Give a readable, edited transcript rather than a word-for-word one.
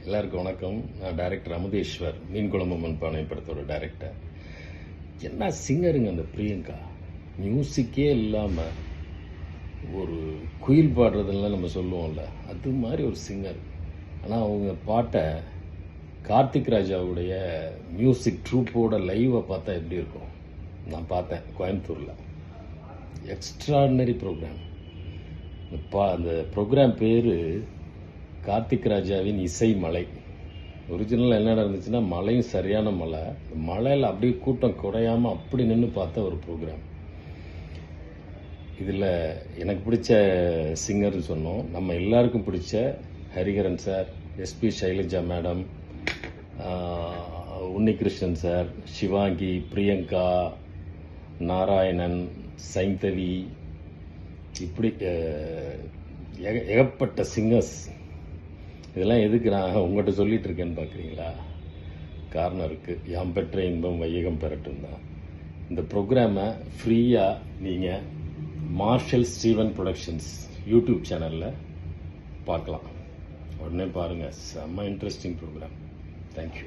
எல்லாருக்கும் வணக்கம். நான் டைரக்டர் அமுதேஸ்வர், மீன் குழம்பு மண்பானை படத்தோட டைரக்டர். என்ன சிங்கருங்க அந்த பிரியங்கா, மியூசிக்கே இல்லாமல் ஒரு குயில் பாடுறதெல்லாம் நம்ம சொல்லுவோம்ல, அது மாதிரி ஒரு சிங்கர். ஆனால் அவங்க பாட்டை கார்த்திக் ராஜாவுடைய மியூசிக் ட்ரூப்போட லைவை பார்த்தா எப்படி இருக்கும்? நான் பார்த்தேன் கோயம்புத்தூரில். Extraordinary program. அந்த ப்ரோக்ராம் பேர் கார்த்திக் ராஜாவின் இசை மலை. ஒரிஜினல் என்ன நடந்துச்சுன்னா, மலையும் சரியான மலை, மலையில் அப்படியே கூட்டம் குறையாமல் அப்படி நின்று பார்த்த ஒரு ப்ரோக்ராம். இதில் எனக்கு பிடிச்ச சிங்கர்னு சொன்னோம், நம்ம எல்லாருக்கும் பிடிச்ச Hariharan sir, SP Sailaja madam, Unnikrishnan sir, Shivangi, Priyanka, Narayanan, Saindhavi, இப்படி ஏகப்பட்ட சிங்கர்ஸ். இதெல்லாம் எதுக்கு நான் உங்கள்கிட்ட சொல்லிட்டு இருக்கேன்னு பார்க்குறீங்களா? காரணம் இருக்குது. யாம் பெற்ற இன்பம் வையகம் பெறட்டும் தான். இந்த ப்ரோக்ராமை ஃப்ரீயாக நீங்கள் மார்ஷல் ஸ்டீவன் ப்ரொடக்ஷன்ஸ் யூடியூப் சேனலில் பார்க்கலாம். உடனே பாருங்கள், செம்ம இன்ட்ரெஸ்டிங் ப்ரோக்ராம். தேங்க்யூ.